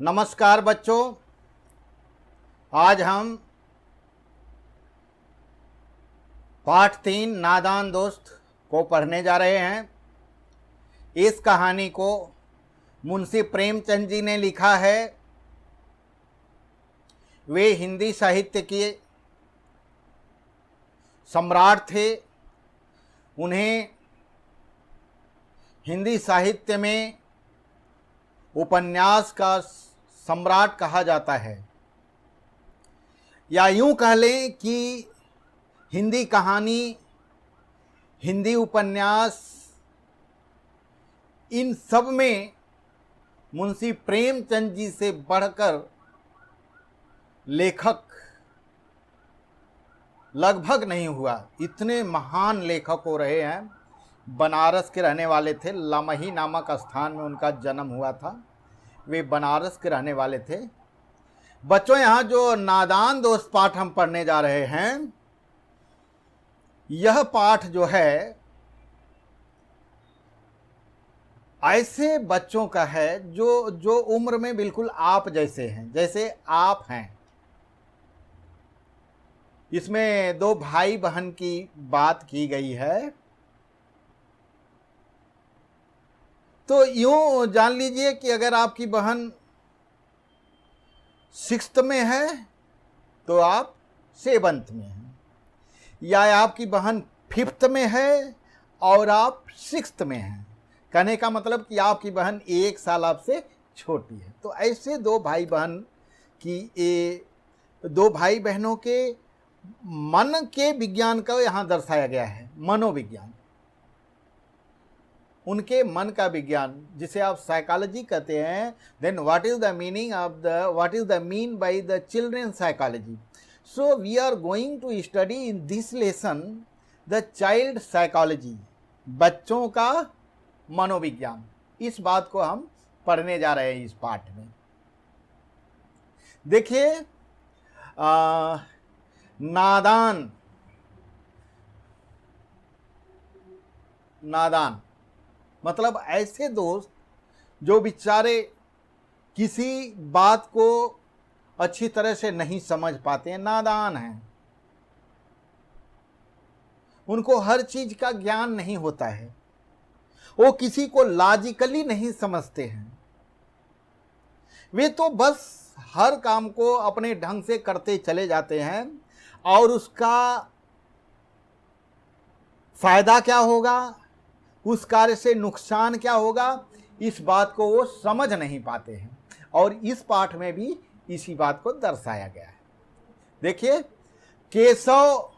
नमस्कार बच्चों। आज हम पाठ 3 नादान दोस्त को पढ़ने जा रहे हैं। इस कहानी को मुंशी प्रेमचंद जी ने लिखा है। वे हिंदी साहित्य के सम्राट थे। उन्हें हिंदी साहित्य में उपन्यास का सम्राट कहा जाता है, या यूं कह लें कि हिंदी कहानी, हिंदी उपन्यास, इन सब में मुंशी प्रेमचंद जी से बढ़कर लेखक लगभग नहीं हुआ। इतने महान लेखक हो रहे हैं। बनारस के रहने वाले थे। लमही नामक स्थान में उनका जन्म हुआ था। वे बनारस के रहने वाले थे। बच्चों, यहाँ जो नादान दोस्त पाठ हम पढ़ने जा रहे हैं, यह पाठ जो है ऐसे बच्चों का है जो उम्र में बिल्कुल आप जैसे हैं, जैसे आप हैं। इसमें दो भाई बहन की बात की गई है। तो यूं जान लीजिए कि अगर आपकी बहन 6th में है तो आप 7th में हैं, या आपकी बहन 5th में है और आप 6th में हैं। कहने का मतलब कि आपकी बहन 1 साल आपसे छोटी है। तो ऐसे दो भाई बहन की दो भाई बहनों के मन के विज्ञान का यहाँ दर्शाया गया है। मनोविज्ञान, उनके मन का विज्ञान, जिसे आप साइकोलॉजी कहते हैं। Then what is the mean by the children psychology. So we are going to study in this lesson the child psychology, बच्चों का मनोविज्ञान। इस बात को हम पढ़ने जा रहे हैं इस पाठ में। देखिए, नादान मतलब ऐसे दोस्त जो बेचारे किसी बात को अच्छी तरह से नहीं समझ पाते हैं, नादान हैं। उनको हर चीज का ज्ञान नहीं होता है। वो किसी को लॉजिकली नहीं समझते हैं। वे तो बस हर काम को अपने ढंग से करते चले जाते हैं, और उसका फायदा क्या होगा, उस कार्य से नुकसान क्या होगा, इस बात को वो समझ नहीं पाते हैं। और इस पाठ में भी इसी बात को दर्शाया गया है। देखिए, केशव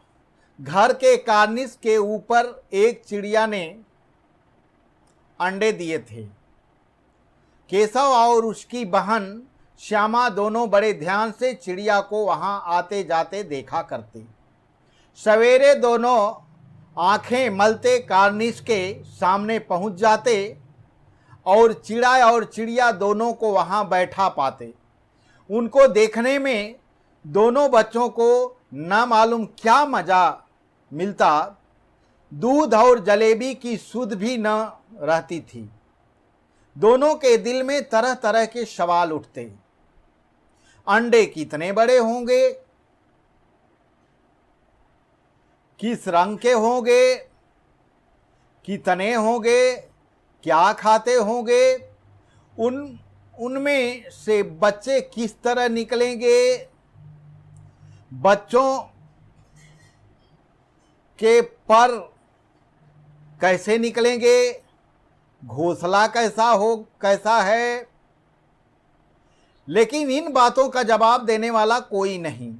घर के कार्निस के ऊपर एक चिड़िया ने अंडे दिए थे। केशव और उसकी बहन श्यामा दोनों बड़े ध्यान से चिड़िया को वहां आते जाते देखा करते। सवेरे दोनों आंखें मलते कार्निस के सामने पहुंच जाते और चिड़िया दोनों को वहां बैठा पाते। उनको देखने में दोनों बच्चों को न मालूम क्या मजा मिलता। दूध और जलेबी की सुध भी न रहती थी। दोनों के दिल में तरह तरह के सवाल उठते। अंडे कितने बड़े होंगे, किस रंग के होंगे, कितने होंगे, क्या खाते होंगे, उनमें से बच्चे किस तरह निकलेंगे, बच्चों के पर कैसे निकलेंगे, घोंसला कैसा है। लेकिन इन बातों का जवाब देने वाला कोई नहीं।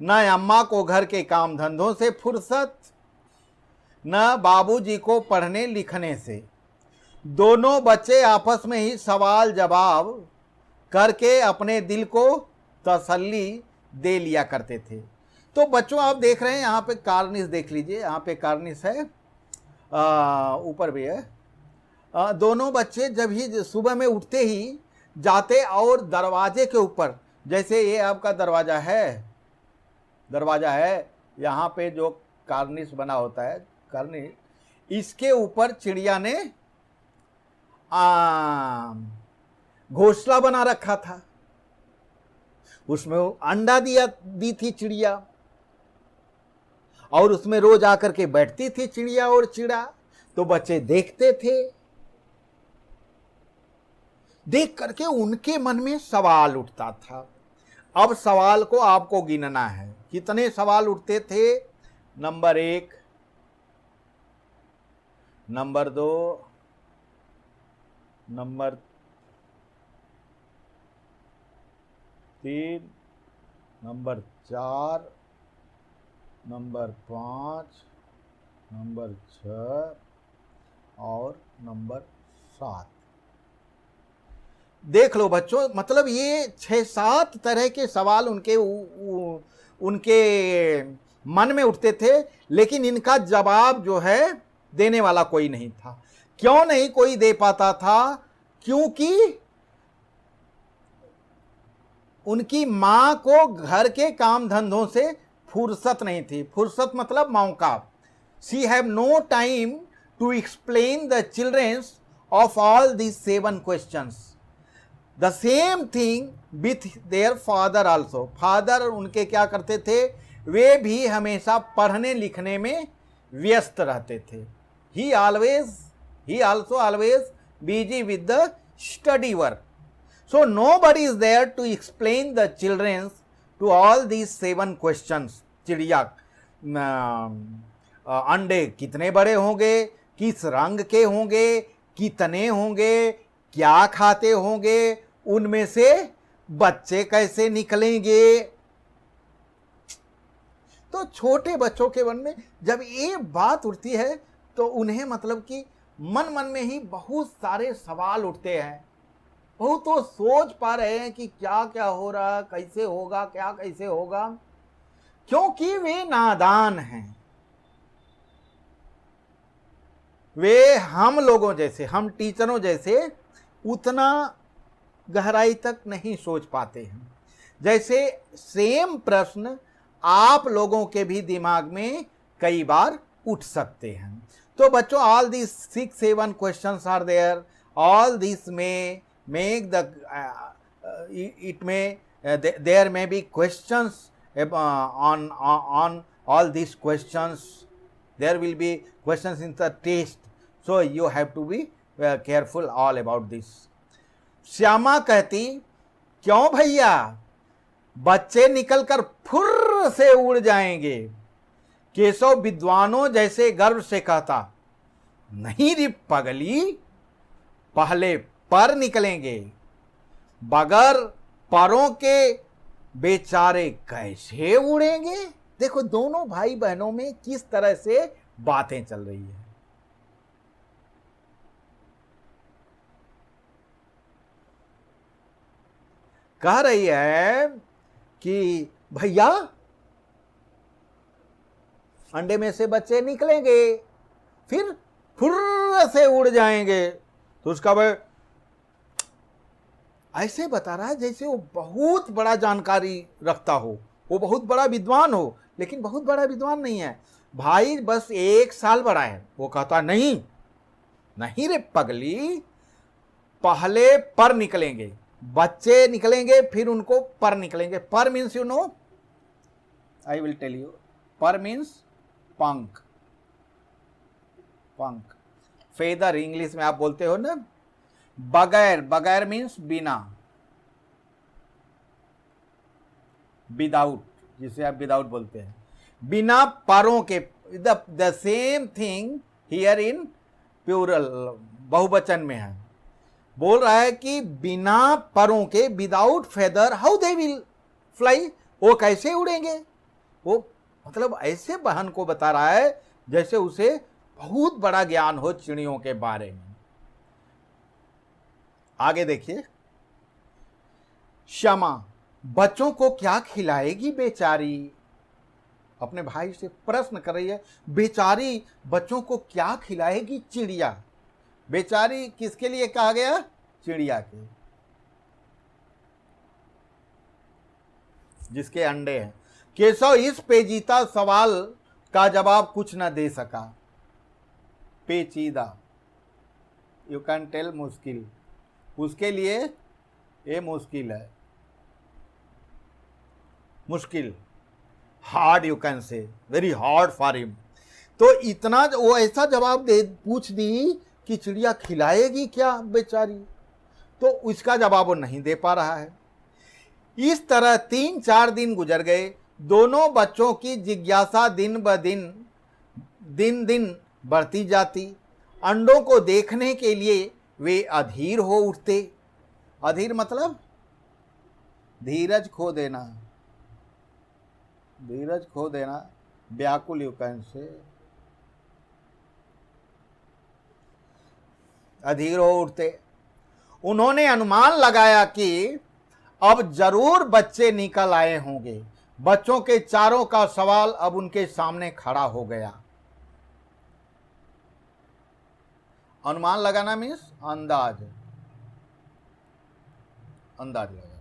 न अम्मा को घर के काम धंधों से फुर्सत, न बाबूजी को पढ़ने लिखने से। दोनों बच्चे आपस में ही सवाल जवाब करके अपने दिल को तसल्ली दे लिया करते थे। तो बच्चों, आप देख रहे हैं यहाँ पे कार्निस, देख लीजिए, यहाँ पे कार्निस है, ऊपर भी है। दोनों बच्चे जब ही सुबह में उठते ही जाते और दरवाजे के ऊपर, जैसे ये आपका दरवाजा है, यहाँ पे जो कार्निस बना होता है, कार्निस, इसके ऊपर चिड़िया ने घोंसला बना रखा था, उसमें वो अंडा दी थी चिड़िया, और उसमें रोज आकर के बैठती थी चिड़िया और चिड़ा। तो बच्चे देखते थे, देख करके उनके मन में सवाल उठता था। अब सवाल को आपको गिनना है, कितने सवाल उठते थे। Number 1, number 2, number 3, number 4, number 5, number 6 और नंबर 7। देख लो बच्चों, मतलब ये 6-7 तरह के सवाल उनके मन में उठते थे, लेकिन इनका जवाब जो है देने वाला कोई नहीं था। क्यों नहीं कोई दे पाता था? क्योंकि उनकी मां को घर के काम धंधों से फुर्सत नहीं थी। फुर्सत मतलब मौका। She have no time to explain the childrens of all these 7 questions. The same thing with their father also. Father उनके क्या करते थे? वे भी हमेशा पढ़ने लिखने में व्यस्त रहते थे। ही also always busy with the study work. So nobody is there to explain the children to all these 7 questions. चिड़िया अंडे कितने बड़े होंगे, किस रंग के होंगे, कितने होंगे, क्या खाते होंगे, उनमें से बच्चे कैसे निकलेंगे। तो छोटे बच्चों के मन में जब ये बात उठती है तो उन्हें मतलब कि मन मन में ही बहुत सारे सवाल उठते हैं। बहुत तो सोच पा रहे हैं कि क्या क्या हो रहा, कैसे होगा, क्या कैसे होगा, क्योंकि वे नादान हैं। वे हम लोगों जैसे, हम टीचरों जैसे उतना गहराई तक नहीं सोच पाते हैं। जैसे सेम प्रश्न आप लोगों के भी दिमाग में कई बार उठ सकते हैं। तो बच्चों, all these 6-7 questions are there. All this में make the there may be questions on all these questions. There will be questions in the test, so you have to be careful all about this. Shyama कहती, क्यों भैया, बच्चे निकलकर फुर्र से उड़ जाएंगे। केशव विद्वानों जैसे गर्व से कहता, नहीं रे पगली, पहले पर निकलेंगे, बगैर परों के बेचारे कैसे उड़ेंगे। देखो दोनों भाई बहनों में किस तरह से बातें चल रही है। कह रही है कि भैया अंडे में से बच्चे निकलेंगे, फिर फुर्र से उड़ जाएंगे। तो उसका भाई ऐसे बता रहा है जैसे वो बहुत बड़ा जानकारी रखता हो, वो बहुत बड़ा विद्वान हो, लेकिन बहुत बड़ा विद्वान नहीं है भाई, बस 1 साल बड़ा है। वो कहता नहीं, नहीं रे पगली, पहले पर निकलेंगे, बच्चे निकलेंगे, फिर उनको पर निकलेंगे। पर means you know, I will tell you. पर मीन्स पंख, पंख, फेदर इंग्लिश में आप बोलते हो ना। बगैर, बगैर मीन्स बिना, विदाउट, जिसे आप विदाउट बोलते हैं, बिना परों के। The same thing here in plural, बहुवचन में है। बोल रहा है कि बिना परों के, without feather, how they will fly, वो कैसे उड़ेंगे। वो मतलब ऐसे बहन को बता रहा है जैसे उसे बहुत बड़ा ज्ञान हो चिड़ियों के बारे में। आगे देखिए, श्यामा बच्चों को क्या खिलाएगी बेचारी। अपने भाई से प्रश्न कर रही है, बेचारी बच्चों को क्या खिलाएगी चिड़िया। बेचारी किसके लिए कहा गया? चिड़िया के, जिसके अंडे हैं। केशव इस पेचीदा सवाल का जवाब कुछ न दे सका। पेचीदा, यू कैन टेल, मुश्किल, उसके लिए ये मुश्किल है, मुश्किल, hard you can say, very hard for him. तो इतना वो ऐसा जवाब दे पूछ दी कि चिड़िया खिलाएगी क्या बेचारी, तो उसका जवाब वो नहीं दे पा रहा है। इस तरह 3-4 दिन गुजर गए। दोनों बच्चों की जिज्ञासा दिन ब दिन बढ़ती जाती। अंडों को देखने के लिए वे अधीर हो उठते। अधीर मतलब धीरज खो देना, धीरज खो देना, व्याकुल यू कैन से, अधीर हो उठते। उन्होंने अनुमान लगाया कि अब जरूर बच्चे निकल आए होंगे। बच्चों के चारों का सवाल अब उनके सामने खड़ा हो गया। अनुमान लगाना मीन्स अंदाज, अंदाज लगाना।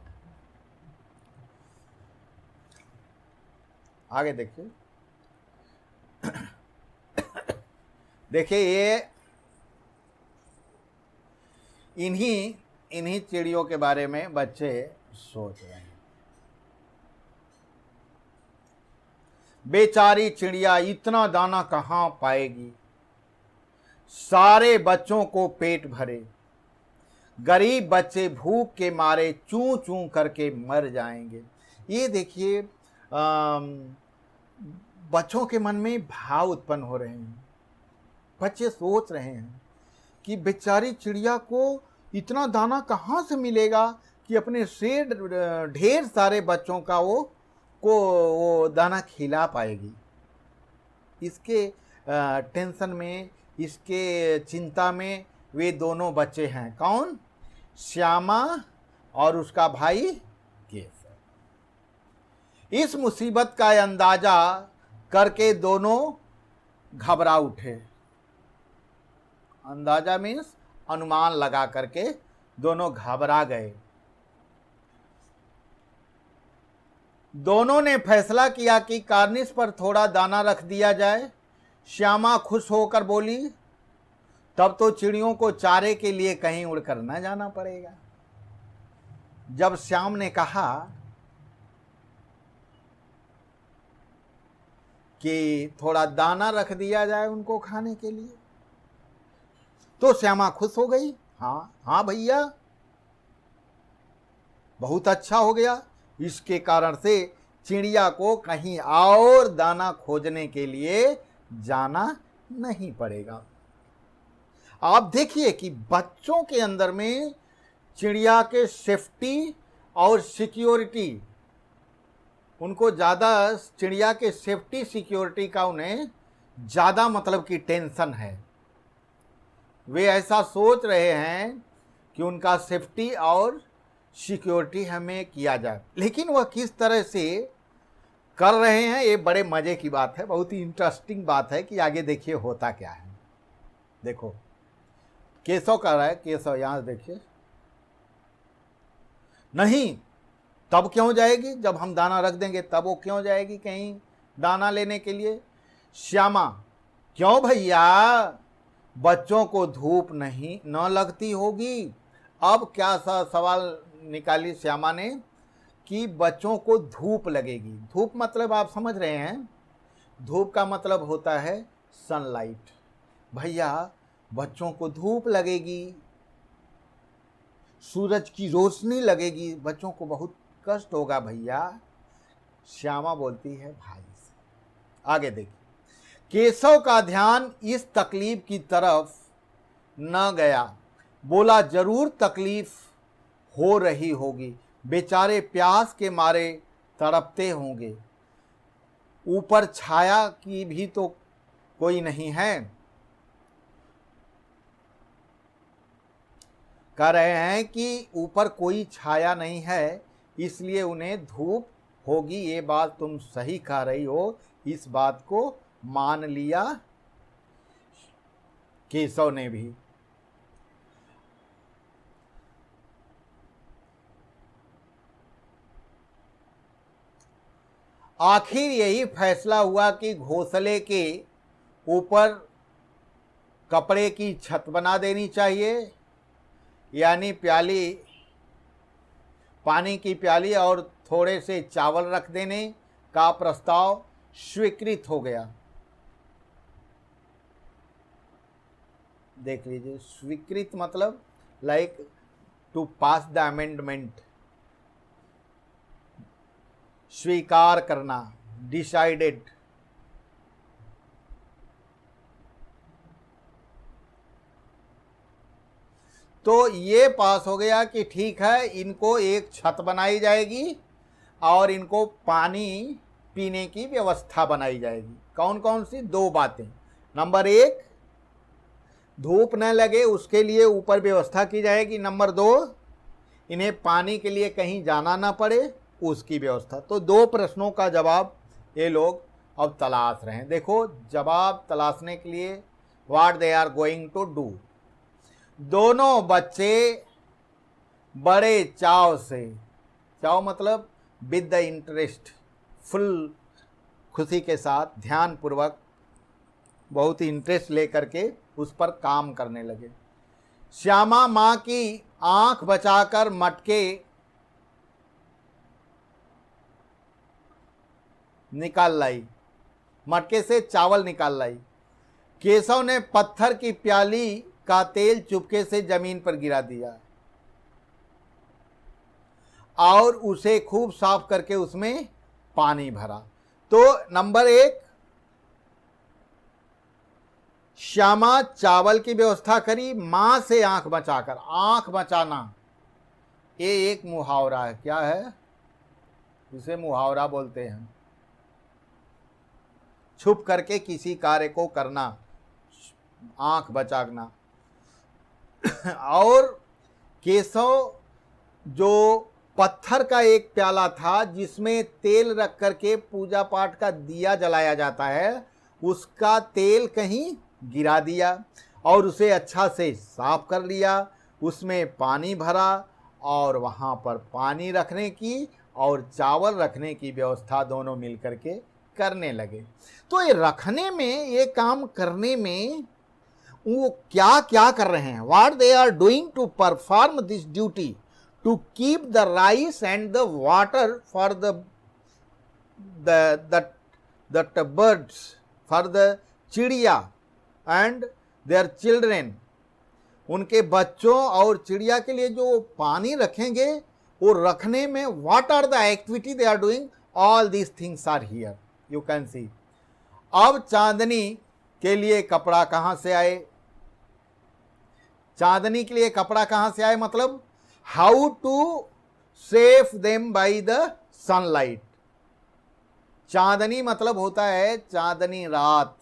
आगे देखिए, देखिए ये इन्हीं चिड़ियों के बारे में बच्चे सोच रहे हैं। बेचारी चिड़िया इतना दाना कहां पाएगी, सारे बच्चों को पेट भरे, गरीब बच्चे भूख के मारे चूं चूं करके मर जाएंगे। ये देखिए बच्चों के मन में भाव उत्पन्न हो रहे हैं। बच्चे सोच रहे हैं कि बेचारी चिड़िया को इतना दाना कहाँ से मिलेगा कि अपने से ढेर सारे बच्चों का वो दाना खिला पाएगी। इसके टेंशन में, इसके चिंता में वे दोनों बच्चे हैं। कौन? श्यामा और उसका भाई केसर। इस मुसीबत का अंदाजा करके दोनों घबरा उठे। अंदाजा मीन्स अनुमान लगा करके दोनों घबरा गए। दोनों ने फैसला किया कि कार्निस पर थोड़ा दाना रख दिया जाए। श्यामा खुश होकर बोली, तब तो चिड़ियों को चारे के लिए कहीं उड़कर न जाना पड़ेगा। जब श्याम ने कहा कि थोड़ा दाना रख दिया जाए उनको खाने के लिए, तो श्यामा खुश हो गई। हाँ भैया, बहुत अच्छा हो गया। इसके कारण से चिड़िया को कहीं और दाना खोजने के लिए जाना नहीं पड़ेगा। आप देखिए कि बच्चों के अंदर में चिड़िया के सेफ्टी और सिक्योरिटी, उनको ज़्यादा चिड़िया के सेफ्टी सिक्योरिटी का उन्हें ज़्यादा मतलब की टेंशन है। वे ऐसा सोच रहे हैं कि उनका सेफ्टी और सिक्योरिटी हमें किया जाए, लेकिन वह किस तरह से कर रहे हैं ये बड़े मज़े की बात है। बहुत ही इंटरेस्टिंग बात है कि आगे देखिए होता क्या है। देखो केशव कर रहा है, केशव यहाँ देखिए, नहीं तब क्यों जाएगी, जब हम दाना रख देंगे तब वो क्यों जाएगी कहीं दाना लेने के लिए। श्यामा, क्यों भैया, बच्चों को धूप नहीं न लगती होगी। अब क्या सा सवाल निकाली श्यामा ने कि बच्चों को धूप लगेगी। धूप मतलब आप समझ रहे हैं, धूप का मतलब होता है सनलाइट। भैया बच्चों को धूप लगेगी, सूरज की रोशनी लगेगी, बच्चों को बहुत कष्ट होगा भैया। श्यामा बोलती है भाई से। आगे देखिए, केशव का ध्यान इस तकलीफ की तरफ न गया। बोला, जरूर तकलीफ हो रही होगी, बेचारे प्यास के मारे तड़पते होंगे। ऊपर छाया की भी तो कोई नहीं है। कह रहे हैं कि ऊपर कोई छाया नहीं है, इसलिए उन्हें धूप होगी। ये बात तुम सही कह रही हो, इस बात को मान लिया केशव ने भी। आखिर यही फैसला हुआ कि घोंसले के ऊपर कपड़े की छत बना देनी चाहिए, यानी प्याली पानी की प्याली और थोड़े से चावल रख देने का प्रस्ताव स्वीकृत हो गया। देख लीजिए, स्वीकृत मतलब like to pass the amendment, स्वीकार करना, डिसाइडेड। तो ये पास हो गया कि ठीक है, इनको एक छत बनाई जाएगी और इनको पानी पीने की व्यवस्था बनाई जाएगी। कौन कौन सी? 2 बातें। नंबर 1, धूप न लगे उसके लिए ऊपर व्यवस्था की जाएगी। नंबर 2, इन्हें पानी के लिए कहीं जाना ना पड़े, उसकी व्यवस्था। तो 2 प्रश्नों का जवाब ये लोग अब तलाश रहे हैं। देखो, जवाब तलाशने के लिए what they are going to do. दोनों बच्चे बड़े चाव से, चाव मतलब विद द इंटरेस्ट, फुल खुशी के साथ, ध्यान पूर्वक, बहुत ही इंटरेस्ट लेकर के उस पर काम करने लगे। श्यामा माँ की आंख बचाकर मटके निकाल लाई, मटके से चावल निकाल लाई। केशव ने पत्थर की प्याली का तेल चुपके से जमीन पर गिरा दिया और उसे खूब साफ करके उसमें पानी भरा। तो नंबर 1, श्यामा चावल की व्यवस्था करी, मां से आंख बचाकर। आंख बचाना ये एक मुहावरा है। क्या है? इसे मुहावरा बोलते हैं। छुप करके किसी कार्य को करना, आंख बचाना। और केशव जो पत्थर का एक प्याला था जिसमें तेल रख करके पूजा पाठ का दिया जलाया जाता है, उसका तेल कहीं गिरा दिया और उसे अच्छा से साफ कर लिया, उसमें पानी भरा और वहाँ पर पानी रखने की और चावल रखने की व्यवस्था दोनों मिल करके करने लगे। तो ये रखने में, ये काम करने में वो क्या क्या कर रहे हैं? What they are doing to perform this duty to keep the rice and the water for the birds, for the चिड़िया एंड देयर चिल्ड्रेन। उनके बच्चों और चिड़िया के लिए जो पानी रखेंगे वो रखने में what are the activity they are doing, all these things are here, you can see. अब चांदनी के लिए कपड़ा कहाँ से आए? चांदनी के लिए कपड़ा कहाँ से आए मतलब how to safe them by the sunlight. चांदनी मतलब होता है चांदनी रात।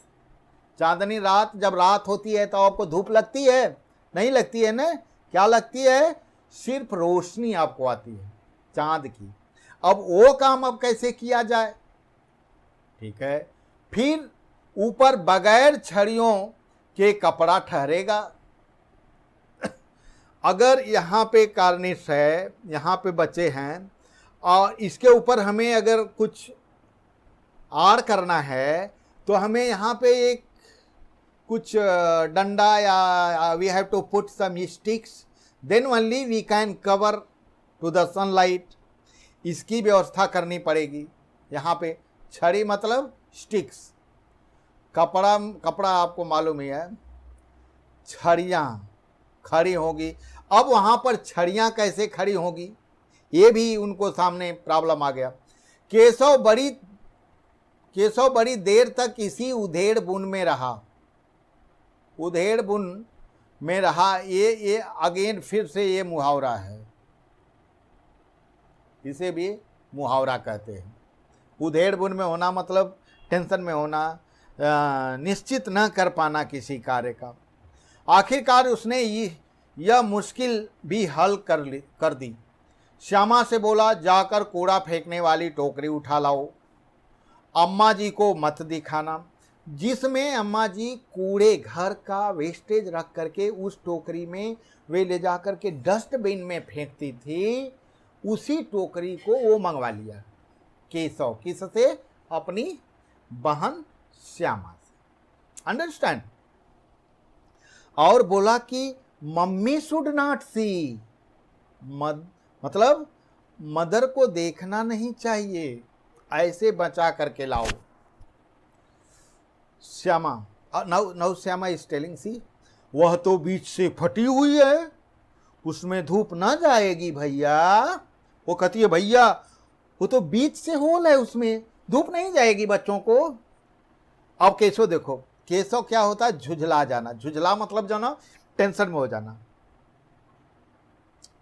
चांदनी रात, जब रात होती है तो आपको धूप लगती है? नहीं लगती है ना। क्या लगती है? सिर्फ रोशनी आपको आती है चांद की। अब वो काम अब कैसे किया जाए? ठीक है, फिर ऊपर बगैर छड़ियों के कपड़ा ठहरेगा। अगर यहाँ पे कार्निश है, यहाँ पे बच्चे हैं और इसके ऊपर हमें अगर कुछ आड़ करना है तो हमें यहाँ पे एक कुछ डंडा या we have to put some sticks, then only we can cover to the sunlight. इसकी व्यवस्था करनी पड़ेगी। यहाँ पे छड़ी मतलब स्टिक्स, कपड़ा आपको मालूम ही है, छड़ियाँ खड़ी होगी। अब वहाँ पर छड़ियाँ कैसे खड़ी होगी ये भी उनको सामने प्रॉब्लम आ गया। केशव बड़ी देर तक इसी उधेड़ बुन में रहा। उधेड़ बुन में रहा, ये अगेन फिर से ये मुहावरा है, इसे भी मुहावरा कहते हैं। उधेड़ बुन में होना मतलब टेंशन में होना, निश्चित न कर पाना किसी कार्य का। आखिरकार उसने यह मुश्किल भी हल कर दी। श्यामा से बोला, जाकर कूड़ा फेंकने वाली टोकरी उठा लाओ। अम्मा जी को मत दिखाना। जिसमें अम्मा जी कूड़े घर का वेस्टेज रख करके उस टोकरी में वे ले जा करके डस्टबिन में फेंकती थी, उसी टोकरी को वो मंगवा लिया केशव। किससे? अपनी बहन श्यामा से। अंडरस्टैंड? और बोला कि मम्मी शुड नॉट सी, मतलब मदर को देखना नहीं चाहिए, ऐसे बचा करके लाओ। श्यामा, नौ श्यामा इज टेलिंग, सी वह तो बीच से फटी हुई है, उसमें धूप ना जाएगी भैया। वो कहती है भैया वो तो बीच से होल है, उसमें धूप नहीं जाएगी बच्चों को। अब केशव देखो, केशव क्या होता है, झुझला जाना। झुझला मतलब जो ना टेंशन में हो जाना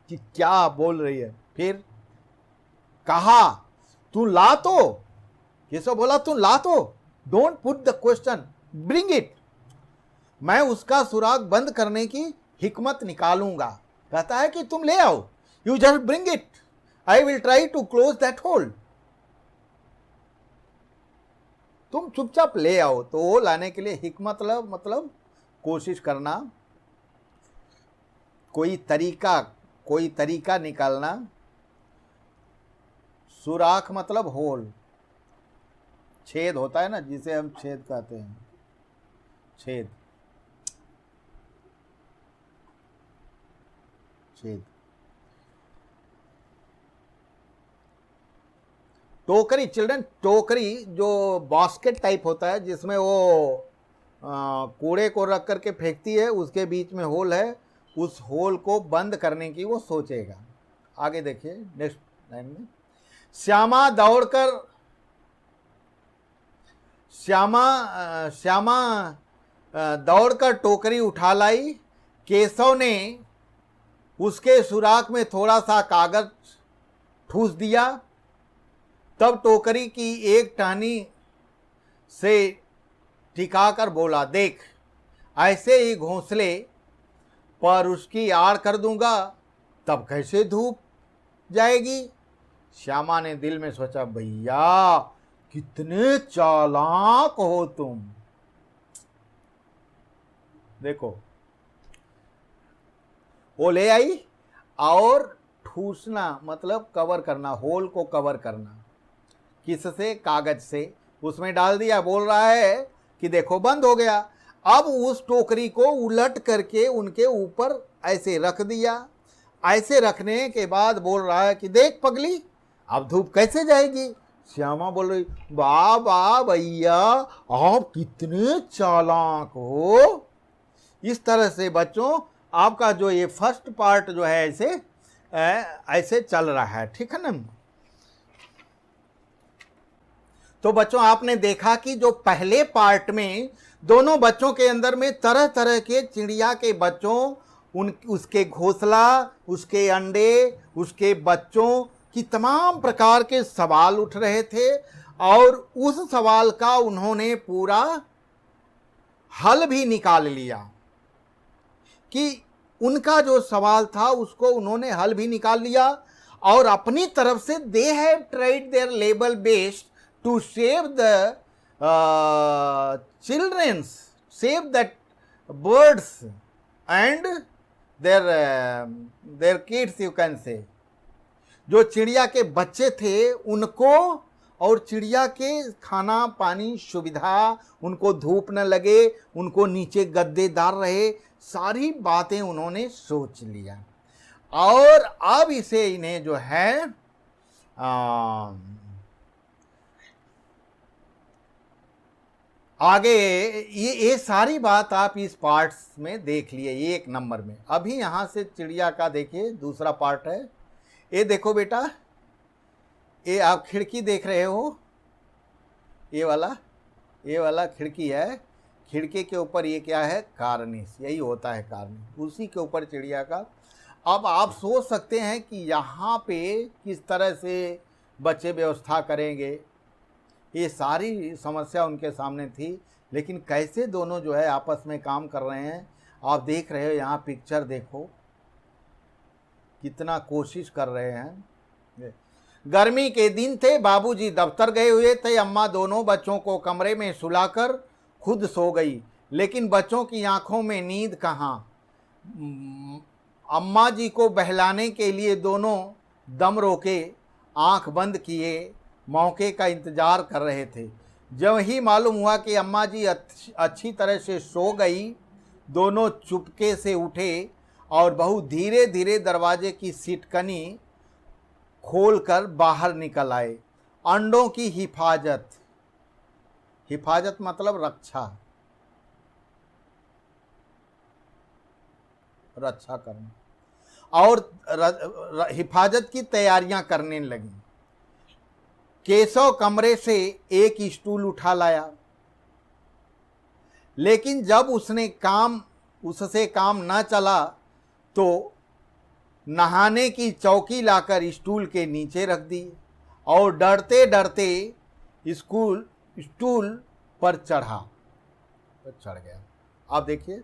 कि क्या बोल रही है। फिर कहा तू ला तो, केशव बोला तू ला तो, don't put the question, bring it, मैं उसका सुराग बंद करने की हिकमत निकालूंगा। कहता है कि तुम ले आओ, you just bring it, I will try to close that hole. तुम चुपचाप ले आओ। तो वो लाने के लिए हिकमत मतलब कोशिश करना, कोई तरीका निकालना। सुराख मतलब होल, छेद होता है ना, जिसे हम छेद कहते हैं, छेद। टोकरी, चिल्ड्रन, टोकरी जो बास्केट टाइप होता है जिसमें वो कूड़े को रख करके फेंकती है, उसके बीच में होल है, उस होल को बंद करने की वो सोचेगा। आगे देखिए नेक्स्ट लाइन में, श्यामा दौड़कर टोकरी उठा लाई। केशव ने उसके सुराख में थोड़ा सा कागज ठूस दिया। तब टोकरी की एक टहनी से टिकाकर बोला, देख ऐसे ही घोंसले पर उसकी आड़ कर दूंगा, तब कैसे धूप जाएगी। श्यामा ने दिल में सोचा, भैया कितने चालाक हो तुम। देखो वो ले आई और ठूसना मतलब कवर करना, होल को कवर करना, किससे, कागज से, उसमें डाल दिया। बोल रहा है कि देखो बंद हो गया। अब उस टोकरी को उलट करके उनके ऊपर ऐसे रख दिया। ऐसे रखने के बाद बोल रहा है कि देख पगली, अब धूप कैसे जाएगी। श्यामा बोल रही, वाह वाह भैया आप कितने चालाक हो। इस तरह से बच्चों आपका जो ये फर्स्ट पार्ट जो है ऐसे चल रहा है, ठीक है ना। तो बच्चों आपने देखा कि जो पहले पार्ट में दोनों बच्चों के अंदर में तरह तरह के चिड़िया के बच्चों, उसके घोंसला, उसके अंडे, उसके बच्चों की तमाम प्रकार के सवाल उठ रहे थे, और उस सवाल का उन्होंने पूरा हल भी निकाल लिया कि उनका जो सवाल था उसको उन्होंने हल भी निकाल लिया। और अपनी तरफ से they have tried their level best to save the children, save that birds and their kids, you can say। जो चिड़िया के बच्चे थे उनको और चिड़िया के खाना पानी सुविधा, उनको धूप न लगे, उनको नीचे गद्देदार रहे, सारी बातें उन्होंने सोच लिया। और अब इसे इन्हें जो है आगे ये सारी बात आप इस पार्ट्स में देख लिए, एक नंबर में। अभी यहाँ से चिड़िया का देखिए दूसरा पार्ट है। ये देखो बेटा, ये आप खिड़की देख रहे हो, ये वाला खिड़की है। खिड़की के ऊपर ये क्या है, कार्निस, यही होता है कार्निस, उसी के ऊपर चिड़िया का। अब आप सोच सकते हैं कि यहाँ पे किस तरह से बच्चे व्यवस्था करेंगे, ये सारी समस्या उनके सामने थी। लेकिन कैसे दोनों जो है आपस में काम कर रहे हैं, आप देख रहे हो। यहाँ पिक्चर देखो कितना कोशिश कर रहे हैं। गर्मी के दिन थे, बाबूजी दफ्तर गए हुए थे, अम्मा दोनों बच्चों को कमरे में सुलाकर खुद सो गई। लेकिन बच्चों की आंखों में नींद कहाँ। अम्मा जी को बहलाने के लिए दोनों दम रोके, आंख बंद किए, मौके का इंतजार कर रहे थे। जब ही मालूम हुआ कि अम्मा जी अच्छी तरह से सो गई, दोनों चुपके से उठे और बहुत धीरे धीरे दरवाजे की सिटकनी खोलकर बाहर निकल आए। अंडों की हिफाजत, हिफाजत मतलब रक्षा, रक्षा करना, और हिफाजत की तैयारियां करने लगी। केशव कमरे से एक स्टूल उठा लाया, लेकिन जब उससे काम न चला तो नहाने की चौकी लाकर स्टूल के नीचे रख दी और डरते डरते स्टूल पर चढ़ गया। आप देखिए,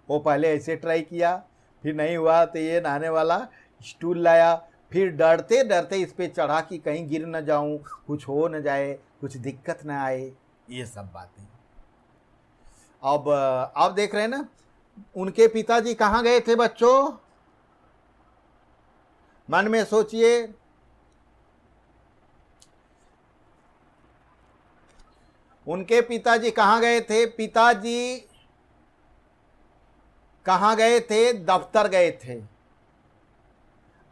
वो पहले ऐसे ट्राई किया, फिर नहीं हुआ तो ये नहाने वाला स्टूल लाया, फिर डरते डरते इस पे चढ़ा कि कहीं गिर न जाऊं, कुछ हो न जाए, कुछ दिक्कत न आए, ये सब बातें। अब आप देख रहे हैं ना, उनके पिताजी कहाँ गए थे बच्चों? मन में सोचिए। उनके पिताजी कहाँ गए थे? पिताजी कहाँ गए थे? दफ्तर गए थे।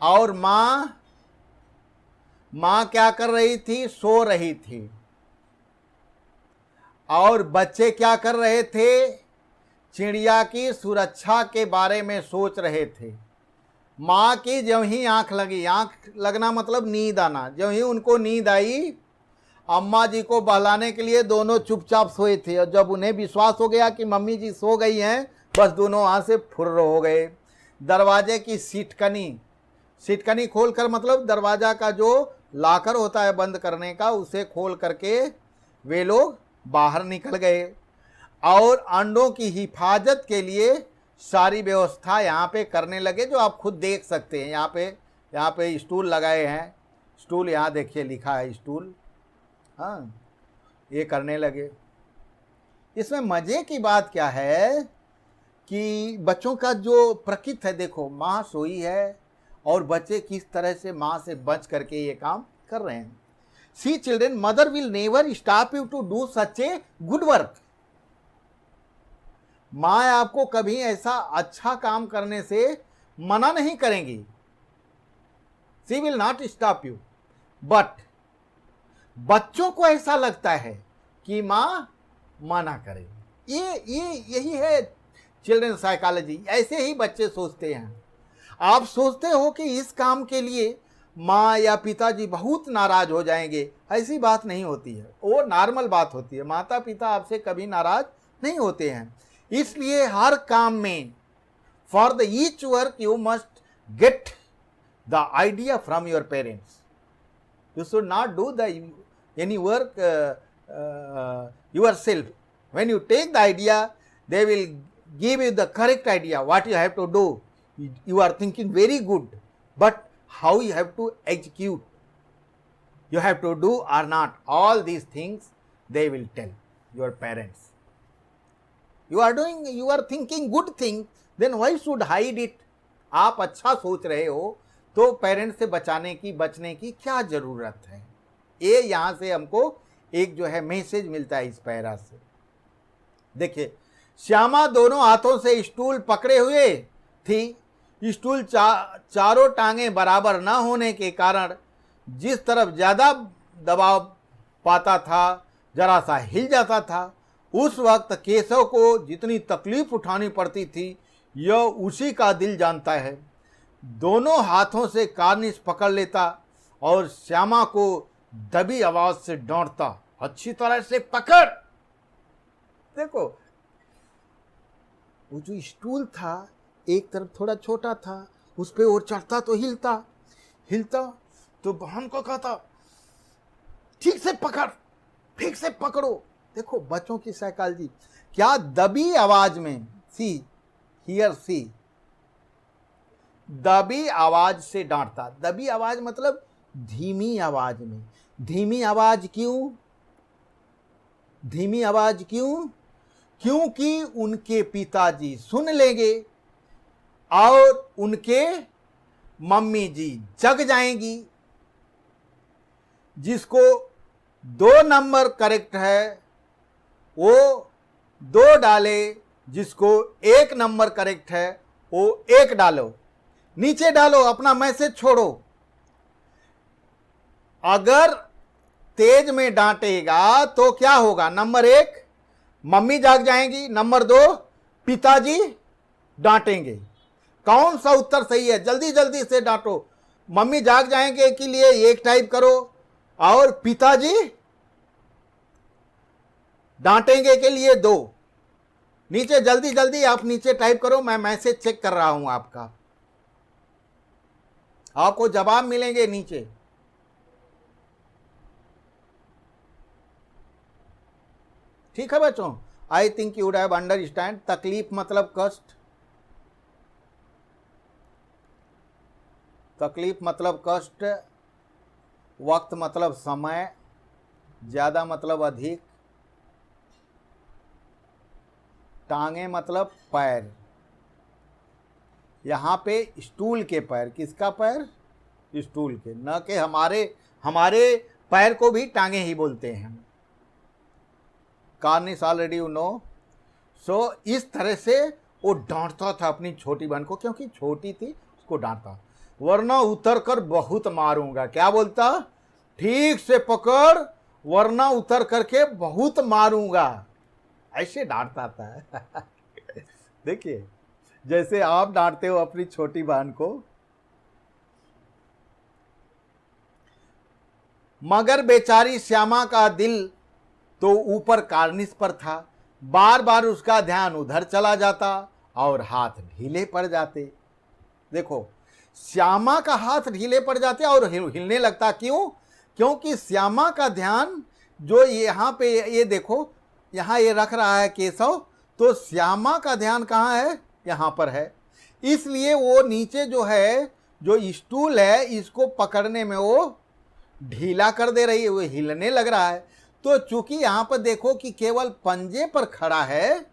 और माँ क्या कर रही थी? सो रही थी। और बच्चे क्या कर रहे थे? चिड़िया की सुरक्षा के बारे में सोच रहे थे। माँ की जब ही आंख लगी, आंख लगना मतलब नींद आना, जब ही उनको नींद आई, अम्मा जी को बहलाने के लिए दोनों चुपचाप सोए थे। और जब उन्हें विश्वास हो गया कि मम्मी जी सो गई हैं, बस दोनों वहाँ से फुर्र हो गए। दरवाजे की सिटकनी खोलकर, मतलब दरवाज़ा का जो लाकर होता है बंद करने का, उसे खोल करके वे लोग बाहर निकल गए और अंडों की हिफाजत के लिए सारी व्यवस्था यहाँ पे करने लगे, जो आप खुद देख सकते हैं। यहाँ पे स्टूल लगाए हैं, स्टूल यहाँ देखिए लिखा है स्टूल, हाँ, ये करने लगे। इसमें मज़े की बात क्या है कि बच्चों का जो प्रकृति है, देखो माँ सोई है और बच्चे किस तरह से माँ से बच करके ये काम कर रहे हैं। See children, mother will never stop you to do such a good work. माँ आपको कभी ऐसा अच्छा काम करने से मना नहीं करेंगी। She will not stop you, but बच्चों को ऐसा लगता है कि माँ मना करेगी। यही है चिल्ड्रन साइकोलॉजी। ऐसे ही बच्चे सोचते हैं। आप सोचते हो कि इस काम के लिए माँ या पिताजी बहुत नाराज हो जाएंगे, ऐसी बात नहीं होती है, वो नॉर्मल बात होती है। माता पिता आपसे कभी नाराज नहीं होते हैं। इसलिए हर काम में, for the each work you must get the idea from your parents. You should not do any work yourself. When you take the idea, they will give you the correct idea what you have to do. You are thinking very good, but how you have to execute, you have to do or not, all these things they will tell your parents. You are thinking good thing, then why should hide it? आप अच्छा सोच रहे हो तो parents से बचने की क्या ज़रूरत है? ये यहाँ से हमको एक जो है मैसेज मिलता है इस पैरा से। देखिए, श्यामा दोनों हाथों से स्टूल पकड़े हुए थी। स्टूल चारों टांगें बराबर ना होने के कारण जिस तरफ ज़्यादा दबाव पाता था, जरा सा हिल जाता था। उस वक्त केशव को जितनी तकलीफ उठानी पड़ती थी, यह उसी का दिल जानता है। दोनों हाथों से कार्निश पकड़ लेता और श्यामा को दबी आवाज से डांटता, अच्छी तरह से पकड़। देखो, वो जो स्टूल था एक तरफ थोड़ा छोटा था, उस पे और चढ़ता तो हिलता तो बहन को कहता, ठीक से पकड़, ठीक से पकड़ो। देखो बच्चों की साइकोलॉजी क्या, दबी आवाज में, सी दबी आवाज से डांटता। दबी आवाज मतलब धीमी आवाज में। धीमी आवाज क्यों? क्योंकि उनके पिताजी सुन लेंगे और उनके मम्मी जी जग जाएंगी। जिसको 2 नंबर करेक्ट है वो 2 डाले, जिसको 1 नंबर करेक्ट है वो 1 डालो। नीचे डालो, अपना मैसेज छोड़ो। अगर तेज में डांटेगा तो क्या होगा? नंबर 1 मम्मी जाग जाएंगी, नंबर 2 पिताजी डांटेंगे। कौन सा उत्तर सही है? जल्दी जल्दी से डांटो। मम्मी जाग जाएंगे के लिए 1 टाइप करो और पिताजी डांटेंगे के लिए 2। नीचे जल्दी जल्दी आप नीचे टाइप करो, मैं मैसेज चेक कर रहा हूं आपका, आपको जवाब मिलेंगे नीचे। ठीक है बच्चों, I think you would have understand. तकलीफ मतलब कष्ट, तकलीफ मतलब कष्ट, वक्त मतलब समय, ज्यादा मतलब अधिक, टांगे मतलब पैर। यहां पे स्टूल के पैर, किसका पैर? स्टूल के, न कि हमारे पैर को भी टांगे ही बोलते हैं। कार्निस ऑलरेडी यू नो। सो इस तरह से वो डांटता था अपनी छोटी बहन को, क्योंकि छोटी थी उसको डांटता, वरना उतर कर बहुत मारूंगा। क्या बोलता? ठीक से पकड़ वरना उतर करके बहुत मारूंगा, ऐसे डांटता था। देखिए जैसे आप डांटते हो अपनी छोटी बहन को। मगर बेचारी श्यामा का दिल तो ऊपर कार्निस पर था, बार बार उसका ध्यान उधर चला जाता और हाथ ढीले पड़ जाते। देखो श्यामा का हाथ ढीले पड़ जाते और हिलने लगता। क्यों? क्योंकि श्यामा का ध्यान जो यहाँ पे, ये देखो यहाँ ये रख रहा है केशव, तो श्यामा का ध्यान कहाँ है? यहाँ पर है। इसलिए वो नीचे जो है, जो स्टूल है, इसको पकड़ने में वो ढीला कर दे रही है, वो हिलने लग रहा है। तो चूंकि यहाँ पर देखो कि केवल पंजे पर खड़ा है,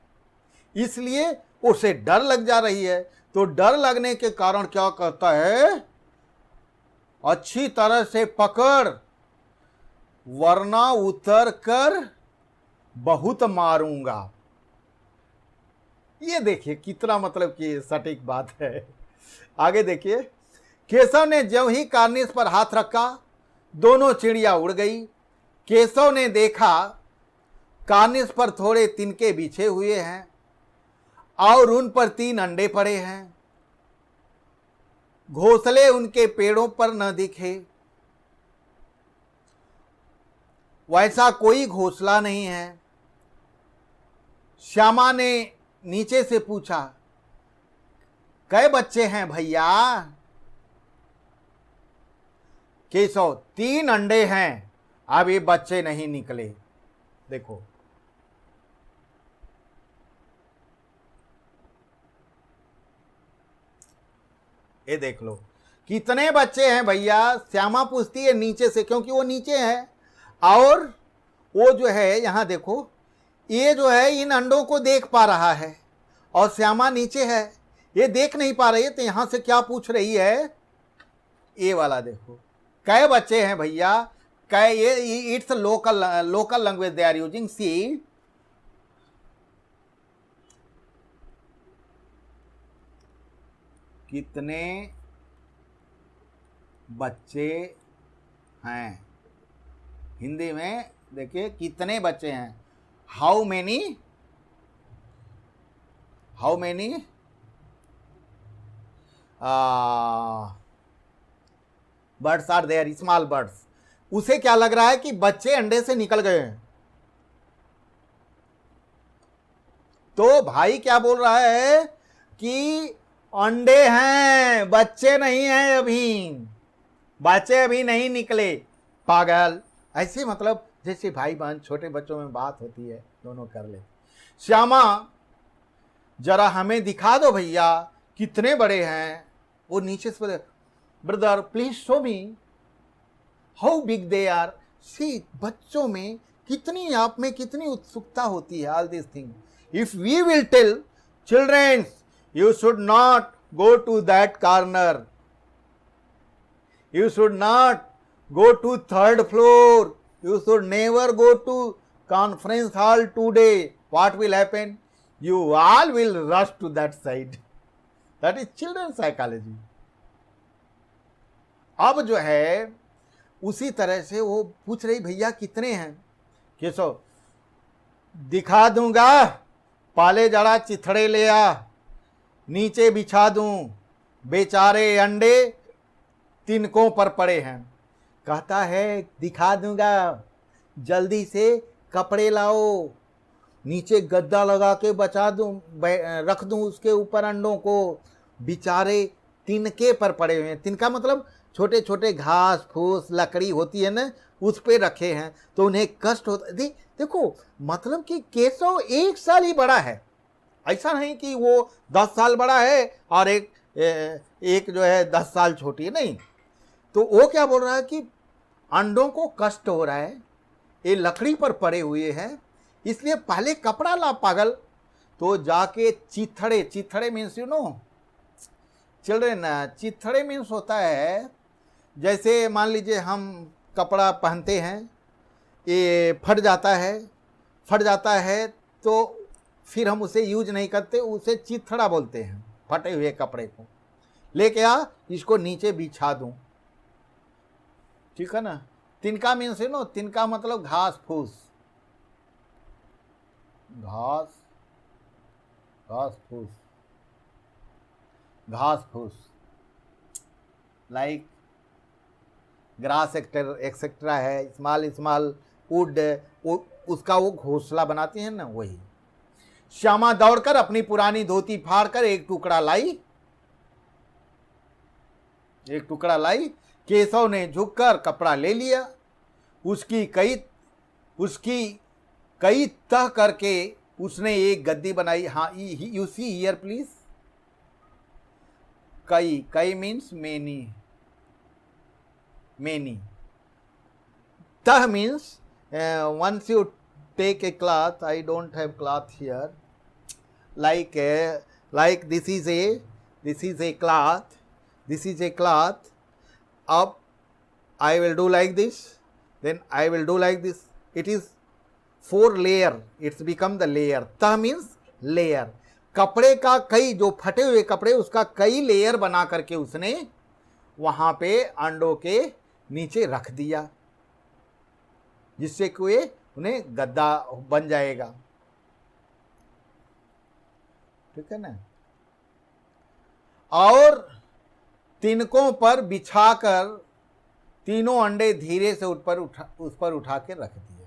इसलिए उसे डर लग जा रही है। तो डर लगने के कारण क्या कहता है? अच्छी तरह से पकड़ वरना उतर कर बहुत मारूंगा। ये देखिए कितना मतलब कि सटीक बात है। आगे देखिए, केशव ने ज्यों ही कार्निस पर हाथ रखा, दोनों चिड़िया उड़ गई। केशव ने देखा कार्निस पर थोड़े तिनके बिछे हुए हैं और उन पर 3 अंडे पड़े हैं। घोंसले उनके पेड़ों पर न दिखे, वैसा कोई घोंसला नहीं है। श्यामा ने नीचे से पूछा, कै बच्चे हैं भैया? केशव, 3 अंडे हैं, अब ये बच्चे नहीं निकले। देखो ये देख लो कितने बच्चे हैं भैया? श्यामा पूछती है नीचे से, क्योंकि वो नीचे है। और वो जो है यहाँ देखो, ये जो है इन अंडों को देख पा रहा है और श्यामा नीचे है, ये देख नहीं पा रही है। तो यहां से क्या पूछ रही है? ये वाला देखो, कै बच्चे हैं भैया? कै, ये it's local language they are using. See कितने बच्चे हैं? हिंदी में देखिए कितने बच्चे हैं? How many, how many birds are there, small birds. उसे क्या लग रहा है कि बच्चे अंडे से निकल गए हैं। तो भाई क्या बोल रहा है कि अंडे हैं, बच्चे नहीं हैं, अभी बच्चे अभी नहीं निकले। पागल, ऐसे मतलब जैसे भाई बहन छोटे बच्चों में बात होती है, दोनों कर ले। श्यामा जरा हमें दिखा दो भैया कितने बड़े हैं। वो नीचे से बोले, brother please show me how big they are. See, बच्चों में कितनी, आप में कितनी उत्सुकता होती है। All this thing if we will tell children, you should not go to that corner, you should not go to 3rd floor, you should never go to conference hall today. What will happen? You all will rush to that side. That is children's psychology. अब जो है उसी तरह से वो पूछ रही भैया कितने हैं। केशव, दिखा दूंगा, पाले जड़ा चिथड़े ले आ, नीचे बिछा दूं, बेचारे अंडे तिनकों पर पड़े हैं। कहता है दिखा दूंगा, जल्दी से कपड़े लाओ, नीचे गद्दा लगा के बचा दूं, रख दूं उसके ऊपर अंडों को, बेचारे तिनके पर पड़े हुए हैं। तिनका मतलब छोटे छोटे घास फूस लकड़ी होती है ना, उस पे रखे हैं, तो उन्हें कष्ट होता। देखो मतलब कि केशव 1 साल ही बड़ा है, ऐसा नहीं कि वो 10 साल बड़ा है और एक जो है 10 साल छोटी है, नहीं। तो वो क्या बोल रहा है कि अंडों को कष्ट हो रहा है, ये लकड़ी पर पड़े हुए हैं, इसलिए पहले कपड़ा ला पागल। तो जाके चिथड़े, चिथड़े मीन्स यू नो चिल्ड्रेन, चिथड़े मीन्स होता है जैसे मान लीजिए हम कपड़ा पहनते हैं, ये फट जाता है तो फिर हम उसे यूज नहीं करते, उसे चिथड़ा बोलते हैं। फटे हुए कपड़े को लेके आ, इसको नीचे बिछा दूं, ठीक है ना। तिनका मीन्स नो, तिनका मतलब घास फूस, घास फूस लाइक ग्रास एक्सेट्रा है, स्मॉल वुड, उसका वो घोंसला बनाती है ना, वही। श्यामा दौड़कर अपनी पुरानी धोती फाड़कर एक टुकड़ा लाई। केशव ने झुककर कपड़ा ले लिया, उसकी कई तह करके उसने एक गद्दी बनाई। हाँ, यू सी हियर प्लीज, कई means many, tah means once you take a cloth, I don't have cloth here, like this is a cloth, up I will do like this, then I will do like this, it is 4 layer, it's become the layer. tah means layer, कपड़े का कई, जो फटे हुए कपड़े उसका कई layer बना करके उसने वहां पे अंडों के नीचे रख दिया, जिससे कि उन्हें गद्दा बन जाएगा, ठीक है ना। और तिनकों पर बिछाकर तीनों अंडे धीरे से उस पर उठा के रख दिए।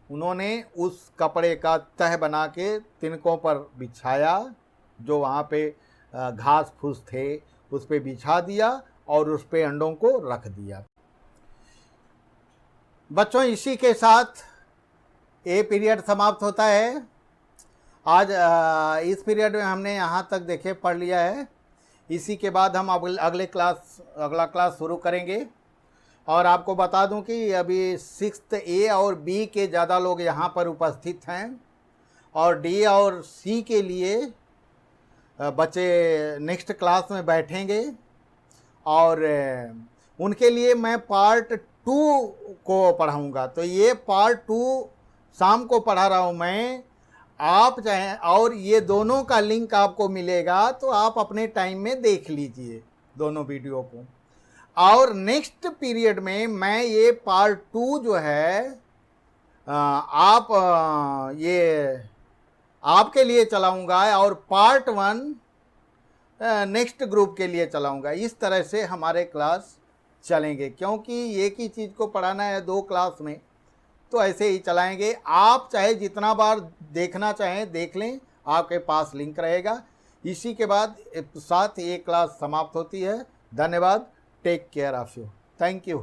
उन्होंने उस कपड़े का तह बना के तिनकों पर बिछाया, जो वहाँ पे घास फूस थे उस पे बिछा दिया और उस पे अंडों को रख दिया। बच्चों, इसी के साथ ये पीरियड समाप्त होता है। आज इस पीरियड में हमने यहाँ तक देखे पढ़ लिया है। इसी के बाद हम अगला क्लास शुरू करेंगे। और आपको बता दूं कि अभी 6th A और B के ज़्यादा लोग यहाँ पर उपस्थित हैं, और D और C के लिए बच्चे नेक्स्ट क्लास में बैठेंगे, और उनके लिए मैं पार्ट 2 को पढ़ाऊँगा। तो ये पार्ट 2 शाम को पढ़ा रहा हूँ मैं, आप चाहें, और ये दोनों का लिंक आपको मिलेगा, तो आप अपने टाइम में देख लीजिए दोनों वीडियो को। और नेक्स्ट पीरियड में मैं ये पार्ट 2 जो है ये आपके लिए चलाऊँगा, और पार्ट 1 नेक्स्ट ग्रुप के लिए चलाऊँगा। इस तरह से हमारे क्लास चलेंगे, क्योंकि एक ही चीज़ को पढ़ाना है 2 क्लास में, तो ऐसे ही चलाएंगे। आप चाहे जितना बार देखना चाहें देख लें, आपके पास लिंक रहेगा। इसी के बाद साथ ये क्लास समाप्त होती है। धन्यवाद। Take care of you. Thank you.